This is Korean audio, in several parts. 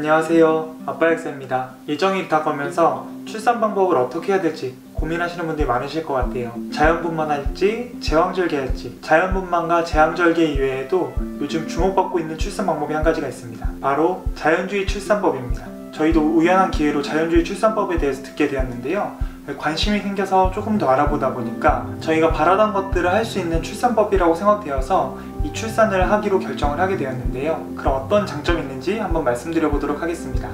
안녕하세요, 아빠약사입니다. 일정이 다가오면서 출산 방법을 어떻게 해야 될지 고민하시는 분들이 많으실 것 같아요. 자연분만할지 제왕절개할지. 자연분만과 제왕절개 이외에도 요즘 주목받고 있는 출산 방법이 한 가지가 있습니다. 바로 자연주의 출산법입니다. 저희도 우연한 기회로 자연주의 출산법에 대해서 듣게 되었는데요, 관심이 생겨서 조금 더 알아보다 보니까 저희가 바라던 것들을 할 수 있는 출산법이라고 생각되어서 이 출산을 하기로 결정을 하게 되었는데요. 그럼 어떤 장점이 있는지 한번 말씀드려 보도록 하겠습니다.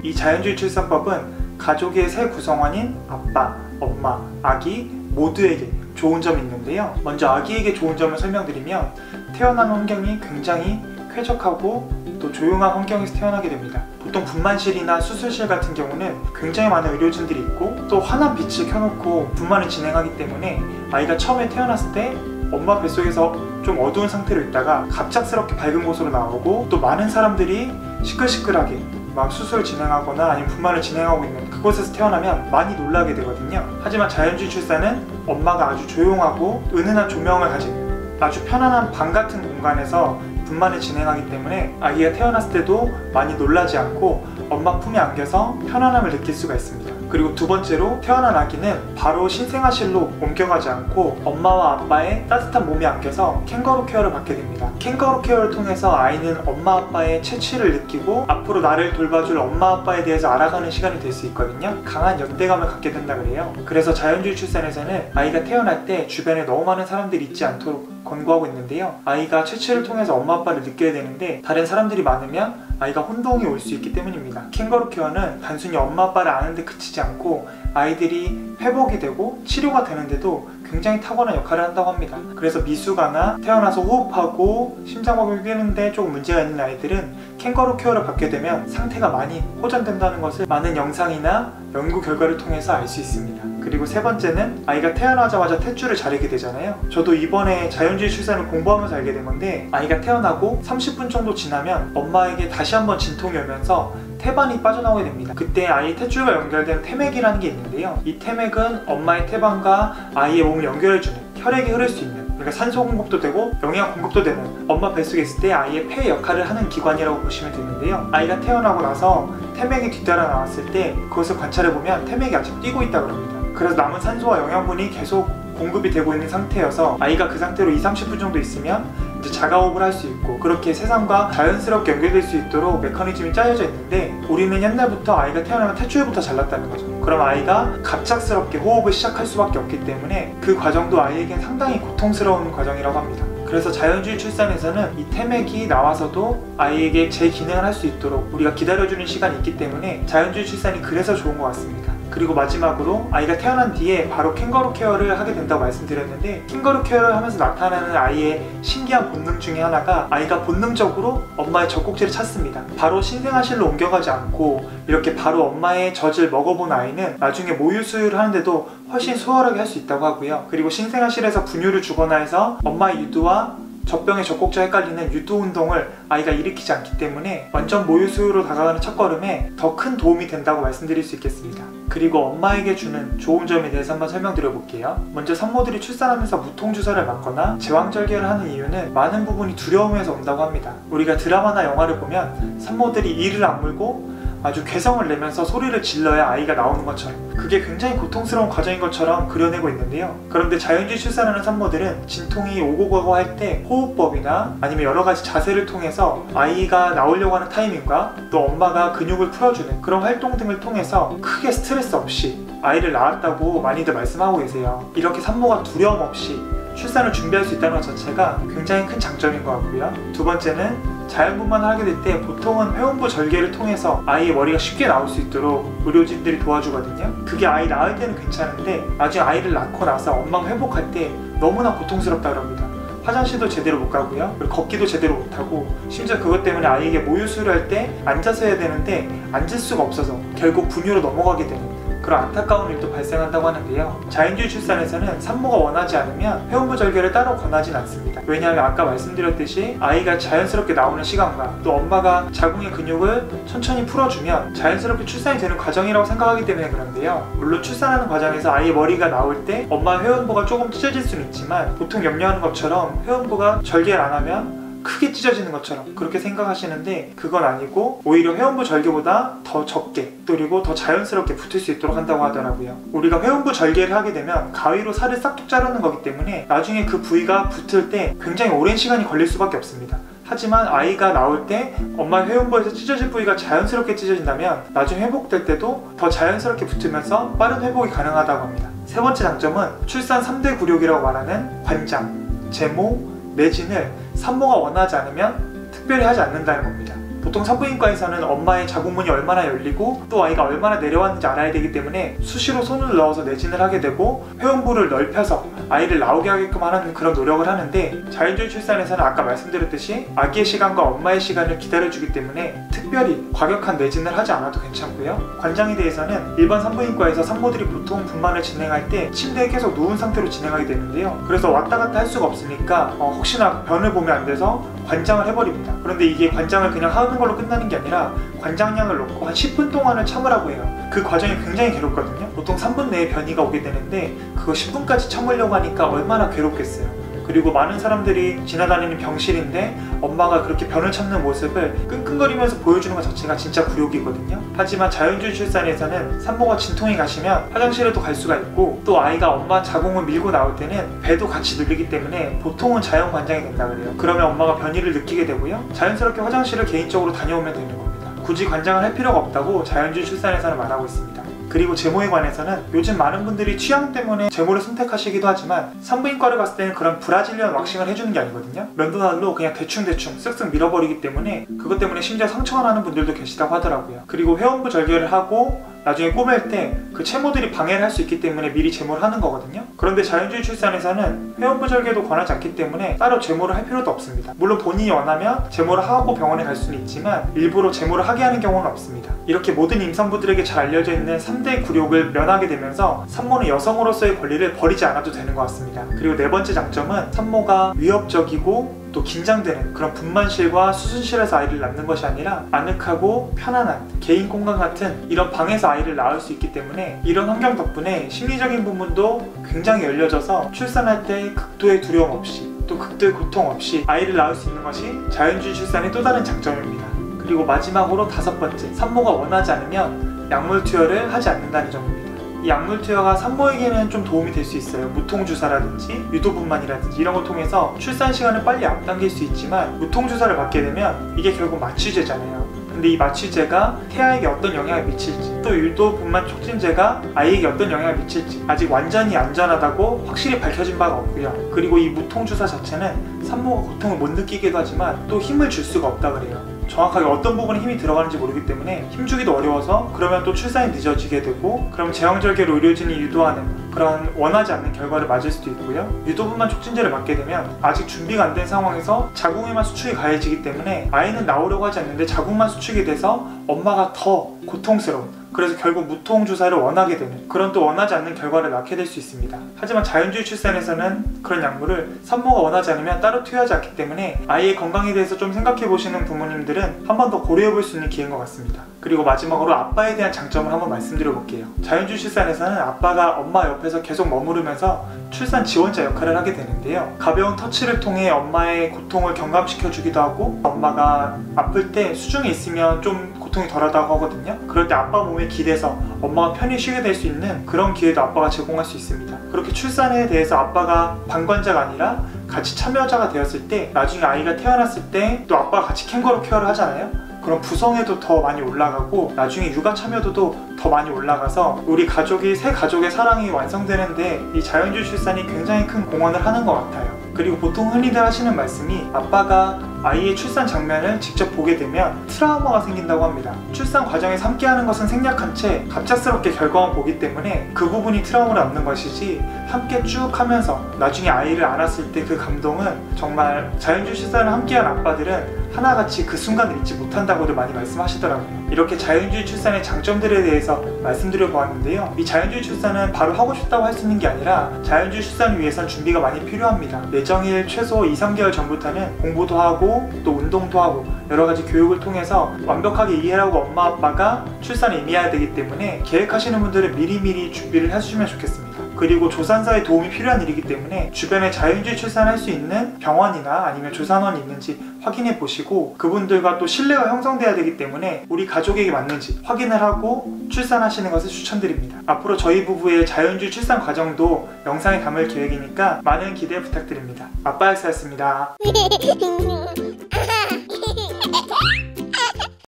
이 자연주의 출산법은 가족의 세 구성원인 아빠, 엄마, 아기 모두에게 좋은 점이 있는데요. 먼저 아기에게 좋은 점을 설명드리면 태어난 환경이 굉장히 쾌적하고 또 조용한 환경에서 태어나게 됩니다. 보통 분만실이나 수술실 같은 경우는 굉장히 많은 의료진들이 있고 또 환한 빛을 켜놓고 분만을 진행하기 때문에 아이가 처음에 태어났을 때 엄마 뱃속에서 좀 어두운 상태로 있다가 갑작스럽게 밝은 곳으로 나오고 또 많은 사람들이 시끌시끌하게 막 수술을 진행하거나 아니면 분만을 진행하고 있는 그곳에서 태어나면 많이 놀라게 되거든요. 하지만 자연주의 출산은 엄마가 아주 조용하고 은은한 조명을 가진 아주 편안한 방 같은 공간에서 분만을 진행하기 때문에 아기가 태어났을 때도 많이 놀라지 않고 엄마 품에 안겨서 편안함을 느낄 수가 있습니다. 그리고 두 번째로 태어난 아기는 바로 신생아실로 옮겨가지 않고 엄마와 아빠의 따뜻한 몸에 안겨서 캥거루 케어를 받게 됩니다. 캥거루 케어를 통해서 아이는 엄마 아빠의 채취를 느끼고 앞으로 나를 돌봐줄 엄마 아빠에 대해서 알아가는 시간이 될 수 있거든요. 강한 연대감을 갖게 된다 그래요. 그래서 자연주의 출산에서는 아이가 태어날 때 주변에 너무 많은 사람들이 있지 않도록 권고하고 있는데요, 아이가 채취를 통해서 엄마 아빠를 느껴야 되는데 다른 사람들이 많으면 아이가 혼동이 올 수 있기 때문입니다. 캥거루 케어는 단순히 엄마 아빠를 아는데 그치지 않고 아이들이 회복이 되고 치료가 되는데도 굉장히 탁월한 역할을 한다고 합니다. 그래서 미숙아나 태어나서 호흡하고 심장마비를 뛰는데 조금 문제가 있는 아이들은 캥거루 케어를 받게 되면 상태가 많이 호전된다는 것을 많은 영상이나 연구 결과를 통해서 알 수 있습니다. 그리고 세 번째는 아이가 태어나자마자 탯줄을 자르게 되잖아요. 저도 이번에 자연주의 출산을 공부하면서 알게 된 건데 아이가 태어나고 30분 정도 지나면 엄마에게 다시 한번 진통이 오면서 태반이 빠져나오게 됩니다. 그때 아이의 탯줄과 연결된 태맥이라는 게 있는데요, 이 태맥은 엄마의 태반과 아이의 몸을 연결해주는 혈액이 흐를 수 있는, 그러니까 산소 공급도 되고 영양 공급도 되는 엄마 뱃속에 있을 때 아이의 폐 역할을 하는 기관이라고 보시면 되는데요, 아이가 태어나고 나서 태맥이 뒤따라 나왔을 때 그것을 관찰해보면 태맥이 아직 뛰고 있다고 합니다. 그래서 남은 산소와 영양분이 계속 공급이 되고 있는 상태여서 아이가 그 상태로 20-30분 정도 있으면 이제 자가호흡을 할 수 있고 그렇게 세상과 자연스럽게 연결될 수 있도록 메커니즘이 짜여져 있는데 우리는 옛날부터 아이가 태어나면 탯줄부터 잘랐다는 거죠. 그럼 아이가 갑작스럽게 호흡을 시작할 수밖에 없기 때문에 그 과정도 아이에겐 상당히 고통스러운 과정이라고 합니다. 그래서 자연주의 출산에서는 이 태맥이 나와서도 아이에게 제 기능을 할 수 있도록 우리가 기다려주는 시간이 있기 때문에 자연주의 출산이 그래서 좋은 것 같습니다. 그리고 마지막으로 아이가 태어난 뒤에 바로 캥거루 케어를 하게 된다고 말씀드렸는데 캥거루 케어를 하면서 나타나는 아이의 신기한 본능 중에 하나가 아이가 본능적으로 엄마의 젖꼭지를 찾습니다. 바로 신생아실로 옮겨가지 않고 이렇게 바로 엄마의 젖을 먹어본 아이는 나중에 모유 수유를 하는데도 훨씬 수월하게 할 수 있다고 하고요. 그리고 신생아실에서 분유를 주거나 해서 엄마의 유두와 젖병의 젖꼭지와 헷갈리는 유두 운동을 아이가 일으키지 않기 때문에 완전 모유 수유로 다가가는 첫걸음에 더 큰 도움이 된다고 말씀드릴 수 있겠습니다. 그리고 엄마에게 주는 좋은 점에 대해서 한번 설명드려 볼게요. 먼저 산모들이 출산하면서 무통주사를 맞거나 제왕절개를 하는 이유는 많은 부분이 두려움에서 온다고 합니다. 우리가 드라마나 영화를 보면 산모들이 이를 악물고 아주 괴성을 내면서 소리를 질러야 아이가 나오는 것처럼 그게 굉장히 고통스러운 과정인 것처럼 그려내고 있는데요, 그런데 자연주의 출산하는 산모들은 진통이 오고 가고 할 때 호흡법이나 아니면 여러 가지 자세를 통해서 아이가 나오려고 하는 타이밍과 또 엄마가 근육을 풀어주는 그런 활동 등을 통해서 크게 스트레스 없이 아이를 낳았다고 많이들 말씀하고 계세요. 이렇게 산모가 두려움 없이 출산을 준비할 수 있다는 것 자체가 굉장히 큰 장점인 것 같고요. 두 번째는 자연분만을 하게 될 때 보통은 회음부 절개를 통해서 아이의 머리가 쉽게 나올 수 있도록 의료진들이 도와주거든요. 그게 아이 낳을 때는 괜찮은데 나중에 아이를 낳고 나서 엄마가 회복할 때 너무나 고통스럽다고 합니다. 화장실도 제대로 못 가고요, 그리고 걷기도 제대로 못하고 심지어 그것 때문에 아이에게 모유 수유를 할 때 앉아서 해야 되는데 앉을 수가 없어서 결국 분유로 넘어가게 되는 그런 안타까운 일도 발생한다고 하는데요, 자연주의 출산에서는 산모가 원하지 않으면 회음부 절개를 따로 권하진 않습니다. 왜냐하면 아까 말씀드렸듯이 아이가 자연스럽게 나오는 시간과 또 엄마가 자궁의 근육을 천천히 풀어주면 자연스럽게 출산이 되는 과정이라고 생각하기 때문에 그런데요, 물론 출산하는 과정에서 아이의 머리가 나올 때 엄마 회음부가 조금 찢어질 수는 있지만 보통 염려하는 것처럼 회음부가 절개를 안 하면 크게 찢어지는 것처럼 그렇게 생각하시는데 그건 아니고 오히려 회음부 절개보다 더 적게 그리고 더 자연스럽게 붙을 수 있도록 한다고 하더라고요. 우리가 회음부 절개를 하게 되면 가위로 살을 싹둑 자르는 거기 때문에 나중에 그 부위가 붙을 때 굉장히 오랜 시간이 걸릴 수밖에 없습니다. 하지만 아이가 나올 때 엄마의 회음부에서 찢어질 부위가 자연스럽게 찢어진다면 나중에 회복될 때도 더 자연스럽게 붙으면서 빠른 회복이 가능하다고 합니다. 세 번째 장점은 출산 3대 굴욕이라고 말하는 관장, 제모, 매진을 산모가 원하지 않으면 특별히 하지 않는다는 겁니다. 보통 산부인과에서는 엄마의 자궁문이 얼마나 열리고 또 아이가 얼마나 내려왔는지 알아야 되기 때문에 수시로 손을 넣어서 내진을 하게 되고 회음부를 넓혀서 아이를 나오게 하게끔 하는 그런 노력을 하는데 자연주의 출산에서는 아까 말씀드렸듯이 아기의 시간과 엄마의 시간을 기다려주기 때문에 특별히 과격한 내진을 하지 않아도 괜찮고요. 관장에 대해서는 일반 산부인과에서 산모들이 보통 분만을 진행할 때 침대에 계속 누운 상태로 진행하게 되는데요. 그래서 왔다 갔다 할 수가 없으니까 혹시나 변을 보면 안 돼서 관장을 해버립니다. 그런데 이게 관장을 그냥 하는 걸로 끝나는 게 아니라 관장량을 놓고 한 10분 동안을 참으라고 해요. 그 과정이 굉장히 괴롭거든요. 보통 3분 내에 변이가 오게 되는데 그거 10분까지 참으려고 하니까 얼마나 괴롭겠어요. 그리고 많은 사람들이 지나다니는 병실인데 엄마가 그렇게 변을 참는 모습을 끙끙거리면서 보여주는 것 자체가 진짜 굴욕이거든요. 하지만 자연주의 출산에서는 산모가 진통이 가시면 화장실에도 갈 수가 있고 또 아이가 엄마 자궁을 밀고 나올 때는 배도 같이 눌리기 때문에 보통은 자연 관장이 된다 그래요. 그러면 엄마가 변이를 느끼게 되고요. 자연스럽게 화장실을 개인적으로 다녀오면 되는 겁니다. 굳이 관장을 할 필요가 없다고 자연주의 출산에서는 말하고 있습니다. 그리고 제모에 관해서는 요즘 많은 분들이 취향 때문에 제모를 선택하시기도 하지만 산부인과를 갔을 때는 그런 브라질리언 왁싱을 해주는 게 아니거든요. 면도날로 그냥 대충대충 쓱쓱 밀어버리기 때문에 그것 때문에 심지어 상처가 나는 분들도 계시다고 하더라고요. 그리고 회음부 절개를 하고 나중에 꼬맬 때 그 채모들이 방해를 할 수 있기 때문에 미리 제모를 하는 거거든요. 그런데 자연주의 출산에서는 회음부 절개도 권하지 않기 때문에 따로 제모를 할 필요도 없습니다. 물론 본인이 원하면 제모를 하고 병원에 갈 수는 있지만 일부러 제모를 하게 하는 경우는 없습니다. 이렇게 모든 임산부들에게 잘 알려져 있는 3대 굴욕을 면하게 되면서 산모는 여성으로서의 권리를 버리지 않아도 되는 것 같습니다. 그리고 네 번째 장점은 산모가 위협적이고 또 긴장되는 그런 분만실과 수술실에서 아이를 낳는 것이 아니라 아늑하고 편안한 개인 공간 같은 이런 방에서 아이를 낳을 수 있기 때문에 이런 환경 덕분에 심리적인 부분도 굉장히 열려져서 출산할 때 극도의 두려움 없이 또 극도의 고통 없이 아이를 낳을 수 있는 것이 자연주의 출산의 또 다른 장점입니다. 그리고 마지막으로 다섯 번째, 산모가 원하지 않으면 약물 투여를 하지 않는다는 점입니다. 이 약물 투여가 산모에게는 좀 도움이 될 수 있어요. 무통주사라든지 유도분만이라든지 이런 걸 통해서 출산 시간을 빨리 앞당길 수 있지만 무통주사를 받게 되면 이게 결국 마취제잖아요. 근데 이 마취제가 태아에게 어떤 영향을 미칠지 또 유도분만 촉진제가 아이에게 어떤 영향을 미칠지 아직 완전히 안전하다고 확실히 밝혀진 바가 없고요. 그리고 이 무통주사 자체는 산모가 고통을 못 느끼기도 하지만 또 힘을 줄 수가 없다 그래요. 정확하게 어떤 부분에 힘이 들어가는지 모르기 때문에 힘주기도 어려워서 그러면 또 출산이 늦어지게 되고 그럼 제왕절개로 의료진이 유도하는 그런 원하지 않는 결과를 맞을 수도 있고요. 유도분만 촉진제를 맞게 되면 아직 준비가 안 된 상황에서 자궁에만 수축이 가해지기 때문에 아이는 나오려고 하지 않는데 자궁만 수축이 돼서 엄마가 더 고통스러운 그래서 결국 무통주사를 원하게 되는 그런 또 원하지 않는 결과를 낳게 될 수 있습니다. 하지만 자연주의 출산에서는 그런 약물을 산모가 원하지 않으면 따로 투여하지 않기 때문에 아이의 건강에 대해서 좀 생각해 보시는 부모님들은 한 번 더 고려해 볼 수 있는 기회인 것 같습니다. 그리고 마지막으로 아빠에 대한 장점을 한번 말씀드려 볼게요. 자연주의 출산에서는 아빠가 엄마 옆에서 계속 머무르면서 출산 지원자 역할을 하게 되는데요. 가벼운 터치를 통해 엄마의 고통을 경감시켜 주기도 하고 엄마가 아플 때 수중에 있으면 좀 고통이 덜하다고 하거든요. 그럴 때 아빠 몸에 기대서 엄마가 편히 쉬게 될 수 있는 그런 기회도 아빠가 제공할 수 있습니다. 그렇게 출산에 대해서 아빠가 방관자가 아니라 같이 참여자가 되었을 때 나중에 아이가 태어났을 때 또 아빠가 같이 캥거루 케어를 하잖아요. 그럼 부성에도 더 많이 올라가고 나중에 육아 참여도도 더 많이 올라가서 우리 가족이 새 가족의 사랑이 완성되는데 이 자연주의 출산이 굉장히 큰 공헌을 하는 것 같아요. 그리고 보통 흔히들 하시는 말씀이 아빠가 아이의 출산 장면을 직접 보게 되면 트라우마가 생긴다고 합니다. 출산 과정에서 함께하는 것은 생략한 채 갑작스럽게 결과만 보기 때문에 그 부분이 트라우마를 남는 것이지 함께 쭉 하면서 나중에 아이를 안았을 때 그 감동은 정말 자연주의 출산을 함께한 아빠들은 하나같이 그 순간을 잊지 못한다고도 많이 말씀하시더라고요. 이렇게 자연주의 출산의 장점들에 대해서 말씀드려 보았는데요. 이 자연주의 출산은 바로 하고 싶다고 할 수 있는 게 아니라 자연주의 출산을 위해선 준비가 많이 필요합니다. 예정일 최소 2~3개월 전부터는 공부도 하고 또 운동도 하고 여러가지 교육을 통해서 완벽하게 이해하고 엄마 아빠가 출산에 임해야 되기 때문에 계획하시는 분들은 미리미리 준비를 해주시면 좋겠습니다. 그리고 조산사의 도움이 필요한 일이기 때문에 주변에 자연주의 출산할 수 있는 병원이나 아니면 조산원이 있는지 확인해 보시고 그분들과 또 신뢰가 형성돼야 되기 때문에 우리 가족에게 맞는지 확인을 하고 출산하시는 것을 추천드립니다. 앞으로 저희 부부의 자연주의 출산 과정도 영상에 담을 계획이니까 많은 기대 부탁드립니다. 아빠 역사였습니다.